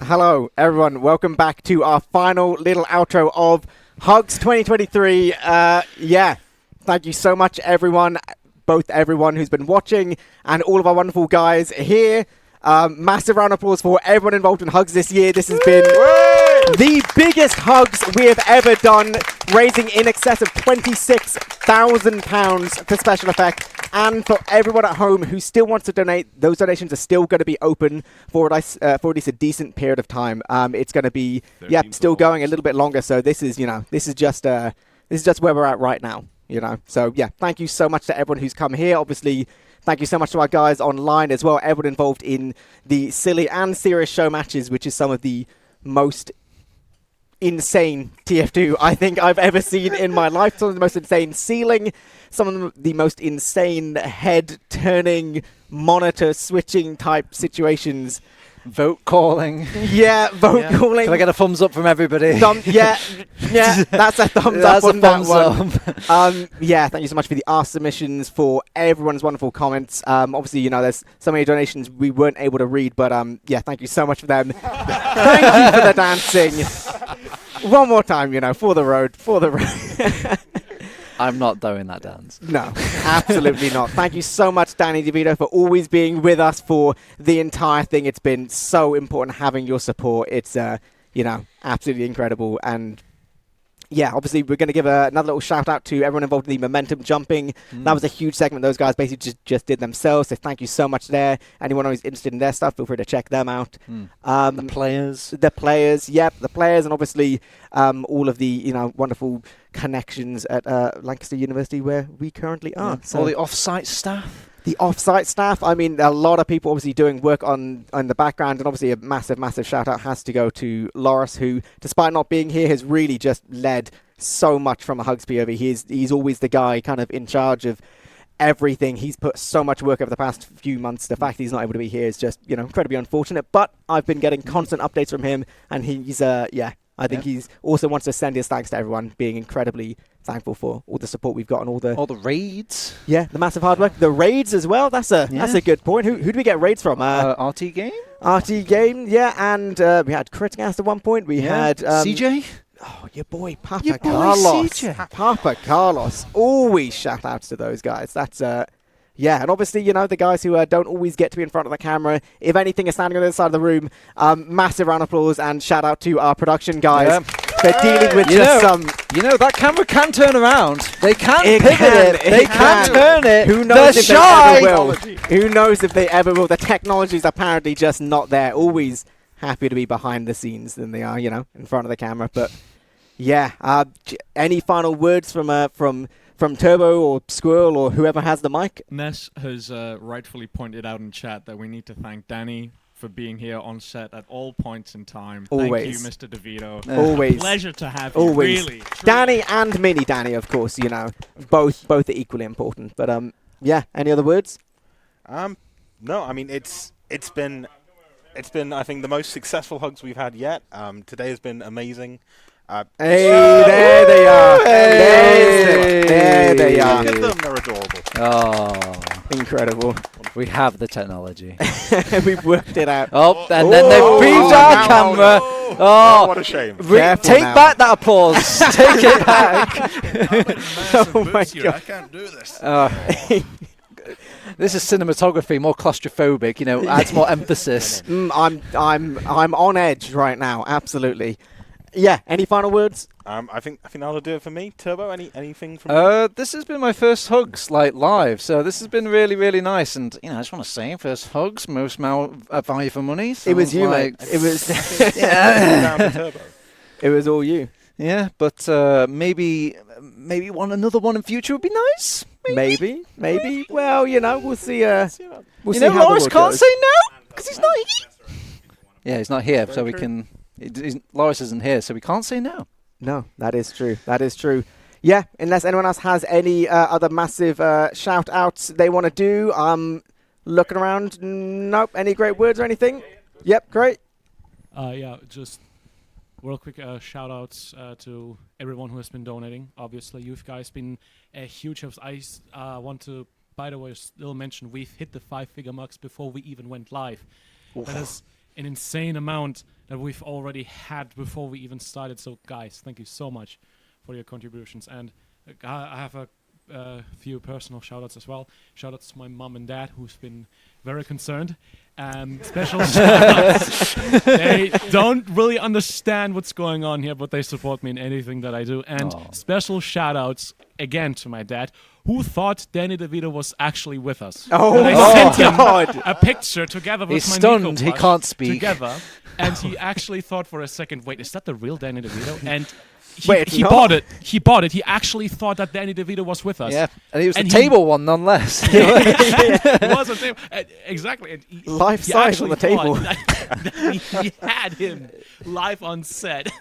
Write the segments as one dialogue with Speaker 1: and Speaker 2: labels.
Speaker 1: Hello, everyone. Welcome back to our final little outro of Hugs 2023. Thank you so much, everyone, both everyone who's been watching and all of our wonderful guys here. Massive round of applause for everyone involved in Hugs this year. This has been the biggest Hugs we have ever done, raising in excess of £26,000 for special effect. And for everyone at home who still wants to donate, those donations are still going to be open for at least a decent period of time. It's going to be still going a little bit longer. So this is just where we're at right now. So thank you so much to everyone who's come here. Obviously, thank you so much to our guys online as well. Everyone involved in the silly and serious show matches, which is some of the most insane TF2 I think I've ever seen in my life. Some of the most insane ceiling, some of the most insane head turning, monitor switching type situations.
Speaker 2: Vote calling.
Speaker 1: Yeah, vote calling.
Speaker 2: Can I get a thumbs up from everybody?
Speaker 1: That's a thumbs up on that one. Thank you so much for the ask submissions, for everyone's wonderful comments. Obviously, there's so many donations we weren't able to read, but thank you so much for them. Thank you for the dancing. One more time, for the road.
Speaker 2: I'm not doing that dance.
Speaker 1: No, absolutely not. Thank you so much, Danny DeVito, for always being with us for the entire thing. It's been so important having your support. It's, absolutely incredible. And obviously we're going to give another little shout out to everyone involved in the momentum jumping. That was a huge segment those guys basically just did themselves. So thank you so much there. Anyone who's interested in their stuff, feel free to check them out.
Speaker 2: The players.
Speaker 1: The players, and obviously all of the wonderful connections at Lancaster University where we currently are.
Speaker 2: So all the off-site staff.
Speaker 1: The off-site staff, I mean, a lot of people obviously doing work on the background, and obviously a massive, massive shout-out has to go to Loris, who, despite not being here, has really just led so much from a Hugs POV. He's always the guy kind of in charge of everything. He's put so much work over the past few months. The fact he's not able to be here is just, incredibly unfortunate, but I've been getting constant updates from him, and he's, I think he's also wants to send his thanks to everyone, being incredibly thankful for all the support we've got and all the
Speaker 2: raids.
Speaker 1: Yeah, the massive hard work. The raids as well. That's a good point. Who do we get raids from?
Speaker 2: RT Game.
Speaker 1: RT Game, and we had Criticast at one point. We had
Speaker 2: CJ.
Speaker 1: Oh, your boy Papa Carlos. CJ. Papa Carlos. Always shout outs to those guys. That's and obviously, the guys who don't always get to be in front of the camera, if anything, are standing on the other side of the room. Massive round of applause and shout out to our production guys. Yeah. They're dealing with
Speaker 2: that camera can turn around. They can pivot it. They can turn it.
Speaker 1: Who knows if they ever will? Who knows if they ever will? The technology's apparently just not there. Always happy to be behind the scenes than they are, in front of the camera. But any final words from Turbo or Squirrel or whoever has the mic?
Speaker 3: Ness has rightfully pointed out in chat that we need to thank Danny for being here on set at all points in time.
Speaker 1: Always.
Speaker 3: Thank you, Mr. DeVito.
Speaker 1: Always.
Speaker 3: Pleasure to have you.
Speaker 1: Always.
Speaker 3: Really.
Speaker 1: Danny and Mini Danny, of course, both are equally important. But any other words?
Speaker 4: No, I mean it's been I think the most successful Hugs we've had yet. Today has been amazing.
Speaker 1: There they are. There they are.
Speaker 4: Look at them, they're adorable.
Speaker 2: Oh,
Speaker 1: incredible.
Speaker 2: We have the technology.
Speaker 1: We've worked it out.
Speaker 2: Oh, and then they've breathed our camera. Oh,
Speaker 4: what a shame.
Speaker 2: Take back that applause. Take it back.
Speaker 1: Oh my God.
Speaker 5: I can't do this.
Speaker 2: This is cinematography, more claustrophobic, adds more emphasis.
Speaker 1: I'm on edge right now, absolutely. Yeah, any final words?
Speaker 4: I think that'll do it for me. Turbo, anything from you?
Speaker 2: This has been my first Hugs live, so this has been really, really nice. And I just want to say, first Hugs, most value for money.
Speaker 1: It was you, mate. It was
Speaker 4: down to Turbo.
Speaker 1: It was all you.
Speaker 2: Yeah, but maybe another one in future would be nice. Maybe. Well, we'll see. We'll see how Loris can't
Speaker 1: goes.
Speaker 2: say no because he's not here. Yeah, he's not here, so we can. Loris isn't here, so we can't say no.
Speaker 1: No, that is true. Yeah, unless anyone else has any other massive shout-outs they want to do. Looking around, nope. Any great words or anything? Yep, great.
Speaker 3: Just real quick shout-outs to everyone who has been donating. Obviously, you guys been a huge help. I want to, by the way, still mention we've hit the 5-figure marks before we even went live. Oof. That is an insane amount that we've already had before we even started. So, guys, thank you so much for your contributions. And I have a few personal shout-outs as well. Shout-outs to my mom and dad, who's been very concerned. Special shout-outs. They don't really understand what's going on here, but they support me in anything that I do. And special shout-outs, again, to my dad, who thought Danny DeVito was actually with us.
Speaker 1: Oh,
Speaker 3: I sent him a picture together with
Speaker 2: He's
Speaker 3: my
Speaker 2: stunned.
Speaker 3: Nico
Speaker 2: He
Speaker 3: plush
Speaker 2: can't speak.
Speaker 3: together, and he actually thought for a second, wait, is that the real Danny DeVito? And
Speaker 1: Wait,
Speaker 3: he
Speaker 1: no.
Speaker 3: bought it. He bought it. He actually thought that Danny DeVito was with us.
Speaker 2: Yeah, and he was
Speaker 3: And
Speaker 2: the table one nonetheless.
Speaker 3: It was a table. Exactly. And
Speaker 1: Life
Speaker 3: he
Speaker 1: size on
Speaker 3: actually
Speaker 1: the table.
Speaker 3: thought that he had him live on set.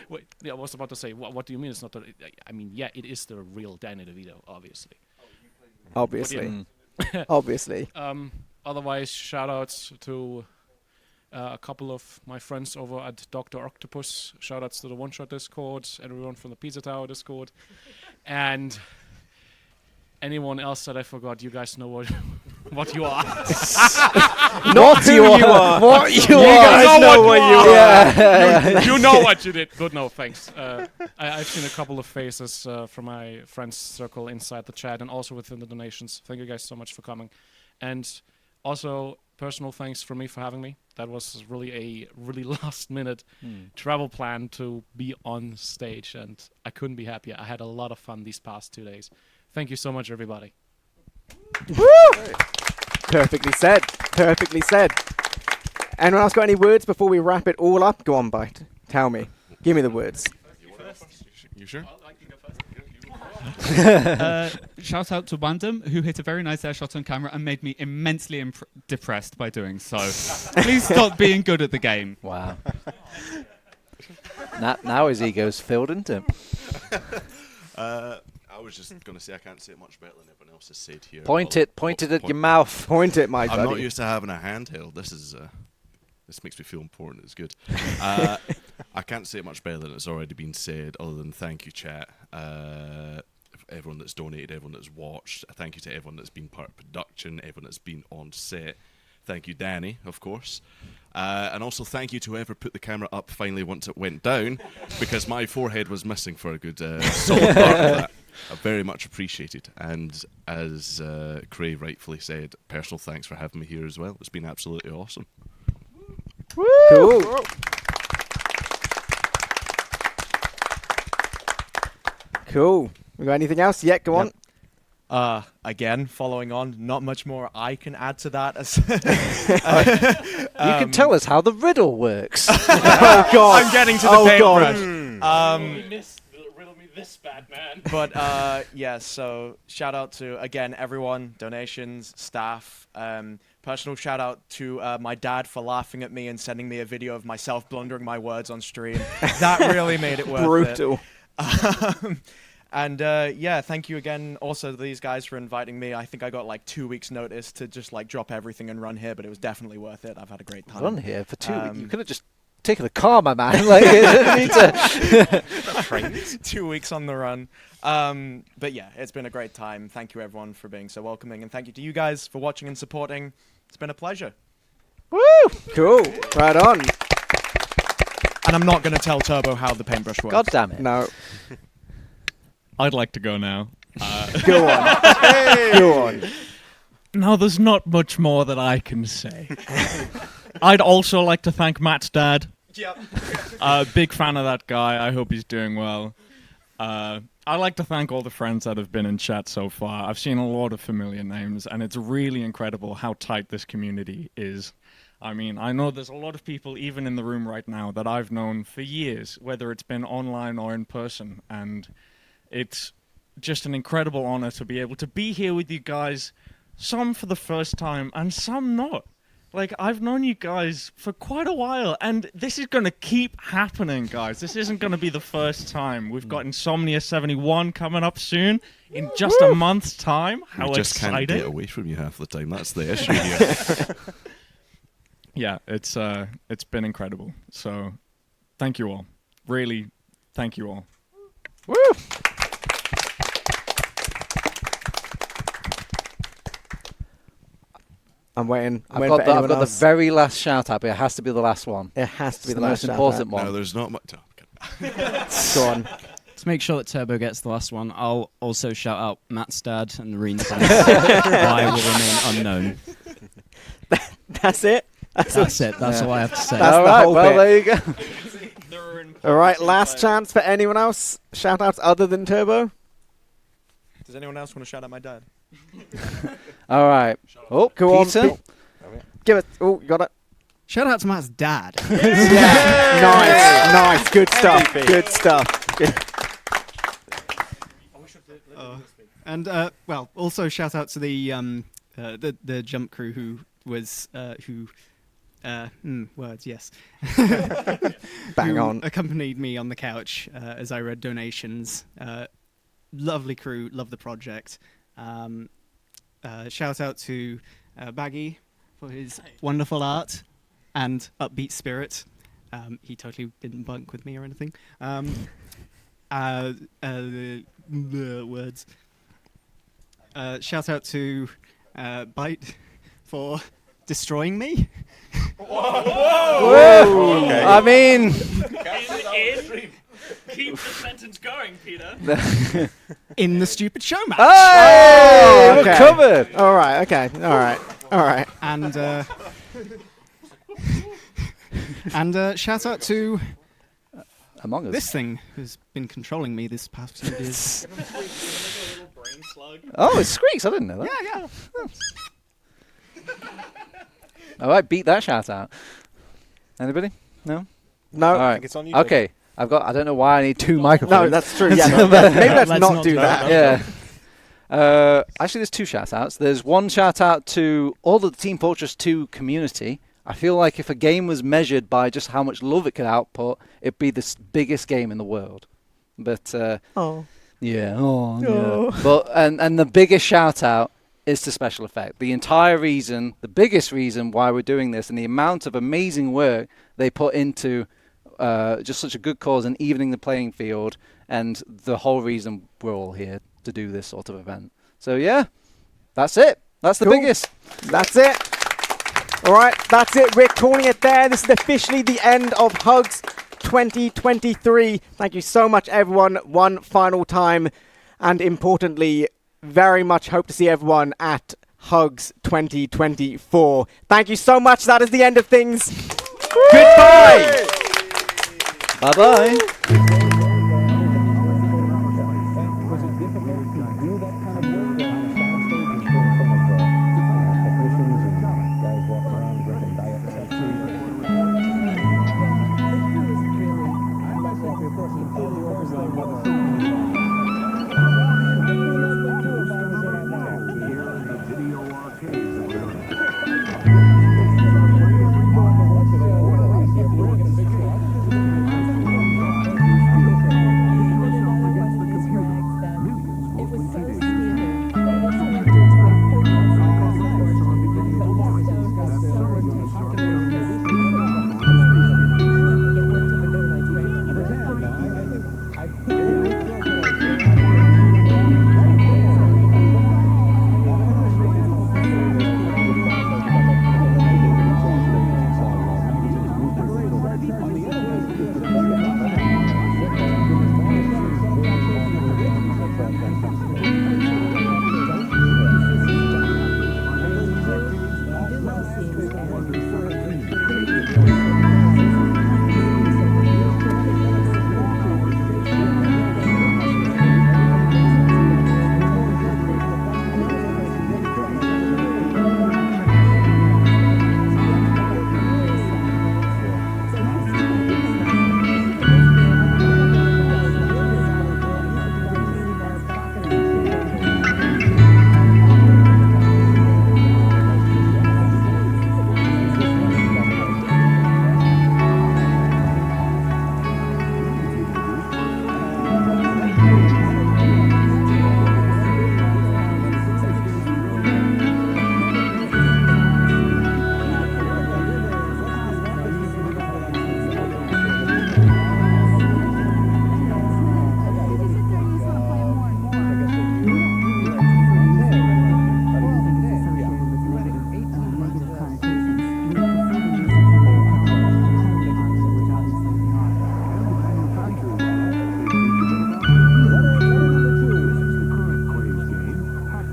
Speaker 3: Wait, yeah, I was about to say, what do you mean it's not the... I mean, yeah, it is the real Danny DeVito, obviously.
Speaker 1: Obviously. Obviously.
Speaker 3: Otherwise, shout-outs to a couple of my friends over at Dr. Octopus. Shout-outs to the One Shot Discord, everyone from the Pizza Tower Discord, and anyone else that I forgot. You guys know what you are.
Speaker 2: Not who you are. What you
Speaker 1: You
Speaker 2: are.
Speaker 1: guys know what you are.
Speaker 2: Yeah.
Speaker 3: You know what you did. Good, no, thanks. I've seen a couple of faces from my friends circle inside the chat and also within the donations. Thank you guys so much for coming. And also, personal thanks from me for having me. That was really a really last-minute travel plan to be on stage, and I couldn't be happier. I had a lot of fun these past 2 days. Thank you so much, everybody.
Speaker 1: Woo! Perfectly said. Perfectly said. Anyone else got any words before we wrap it all up? Go on, Bite. Tell me. Give me the words.
Speaker 5: You sure?
Speaker 6: Shout out to Wandem, who hit a very nice air shot on camera and made me immensely depressed by doing so. Please stop being good at the game.
Speaker 2: Wow. Now his ego's filled, isn't it?
Speaker 5: I was just going to say I can't say it much better than everyone else has said here.
Speaker 2: Point it at your mouth.
Speaker 1: Point it, my
Speaker 5: I'm
Speaker 1: buddy.
Speaker 5: not used to having a handheld. This makes me feel important. It's good. I can't say it much better than it's already been said, other than thank you, chat. Everyone that's donated, everyone that's watched. Thank you to everyone that's been part of production, everyone that's been on set. Thank you, Danny, of course. And also thank you to whoever put the camera up finally once it went down, because my forehead was missing for a good solid part of that. Very much appreciated. And as Cray rightfully said, personal thanks for having me here as well. It's been absolutely awesome.
Speaker 1: Woo! Cool. Cool. We got anything else? Yeah, go on.
Speaker 7: Again, following on, not much more I can add to that. As
Speaker 2: You can tell us how the riddle works.
Speaker 1: Oh, God.
Speaker 7: I'm getting to the paintbrush.
Speaker 3: Riddle me this bad, man.
Speaker 7: But yeah, so shout out to, again, everyone, donations, staff. Personal shout out to my dad for laughing at me and sending me a video of myself blundering my words on stream. That really made it worth
Speaker 1: Brutal.
Speaker 7: it. And yeah, thank you again also to these guys for inviting me. I think I got like 2 weeks notice to just like drop everything and run here, but it was definitely worth it. I've had a great time.
Speaker 2: Run here for 2 weeks. You could have just taken a car, my man. Like, you didn't need to.
Speaker 7: 2 weeks on the run. But yeah, it's been a great time. Thank you everyone for being so welcoming, and thank you to you guys for watching and supporting. It's been a pleasure.
Speaker 1: Woo! Cool. Right on.
Speaker 7: And I'm not going to tell Turbo how the paintbrush works.
Speaker 2: God damn it.
Speaker 1: No.
Speaker 6: I'd like to go now.
Speaker 1: Go on. Go on.
Speaker 6: Now, there's not much more that I can say. I'd also like to thank Matt's dad. Big fan of that guy. I hope he's doing well. I'd like to thank all the friends that have been in chat so far. I've seen a lot of familiar names, and it's really incredible how tight this community is. I mean, I know there's a lot of people, even in the room right now, that I've known for years, whether it's been online or in person, and it's just an incredible honor to be able to be here with you guys, some for the first time, and some not. Like, I've known you guys for quite a while, and this is going to keep happening, guys. This isn't going to be the first time. We've got Insomnia 71 coming up soon, in just a month's time. How
Speaker 5: We just
Speaker 6: exciting.
Speaker 5: can't get away from you half the time. That's the issue here.
Speaker 6: Yeah, it's been incredible. So, thank you all. Really, thank you all.
Speaker 1: Woo! I'm waiting.
Speaker 2: I've
Speaker 1: waiting
Speaker 2: got,
Speaker 1: for
Speaker 2: the, I've
Speaker 1: anyone
Speaker 2: got the
Speaker 1: else.
Speaker 2: very last shout out, but it has to be the last one.
Speaker 1: It has to
Speaker 2: It's
Speaker 1: be
Speaker 2: the
Speaker 1: the
Speaker 2: most
Speaker 1: last
Speaker 2: important
Speaker 5: No,
Speaker 2: one.
Speaker 5: there's not much.
Speaker 1: Go on.
Speaker 8: To make sure that Turbo gets the last one, I'll also shout out Matt's dad and Reen's dad. Why will remain unknown.
Speaker 1: That's it.
Speaker 8: That's it. That's all I have to say.
Speaker 1: That's
Speaker 2: All
Speaker 1: the
Speaker 2: right,
Speaker 1: whole
Speaker 2: well,
Speaker 1: bit.
Speaker 2: there you go.
Speaker 1: All right, last chance for anyone else. Shout outs other than Turbo.
Speaker 7: Does anyone else want to shout out my dad?
Speaker 2: All right. Oh,
Speaker 1: Go
Speaker 2: Peter.
Speaker 1: on. Give it. Oh, you got it.
Speaker 9: Shout out to Matt's dad.
Speaker 1: Yeah. Nice. Good stuff. Good stuff.
Speaker 9: And well, also shout out to the jump crew who was words, yes.
Speaker 1: Bang
Speaker 9: who
Speaker 1: on.
Speaker 9: accompanied me on the couch as I read donations. Lovely crew, love the project. Shout out to Baggy for his wonderful art and upbeat spirit. He totally didn't bunk with me or anything. The words. Shout out to Byte for destroying me.
Speaker 2: Whoa!
Speaker 4: Okay.
Speaker 2: I mean,
Speaker 6: Keep the sentence going, Peter.
Speaker 9: In the stupid show match.
Speaker 2: hey,
Speaker 1: okay.
Speaker 2: we're covered.
Speaker 1: All right. Okay. All right.
Speaker 9: And shout out to
Speaker 2: Among Us.
Speaker 9: this thing who's been controlling me this past few years.
Speaker 2: Oh, it squeaks. I didn't know that.
Speaker 9: Yeah.
Speaker 2: All right, beat that shout out. Anybody? No?
Speaker 1: No.
Speaker 2: All
Speaker 4: I
Speaker 2: right.
Speaker 4: think it's on you.
Speaker 2: Okay. I don't know why I need two microphones.
Speaker 1: No, that's true. Yeah. Maybe let's not do that.
Speaker 2: Yeah. Actually, there's two shout outs. There's one shout out to all of the Team Fortress 2 community. I feel like if a game was measured by just how much love it could output, it'd be the biggest game in the world. But
Speaker 1: Oh.
Speaker 2: yeah, yeah. But and the biggest shout out is to Special Effect. The biggest reason why we're doing this, and the amount of amazing work they put into just such a good cause and evening the playing field, and the whole reason we're all here to do this sort of event. So yeah, that's it. That's the
Speaker 1: Cool.
Speaker 2: biggest.
Speaker 1: That's it. All right, that's it. We're calling it there. This is officially the end of Hugs 2023. Thank you so much, everyone. One final time. And importantly, very much hope to see everyone at Hugs 2024. Thank you so much. That is the end of things. Goodbye.
Speaker 2: Bye-bye.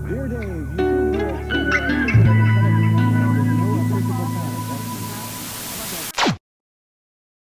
Speaker 10: Dear Dave,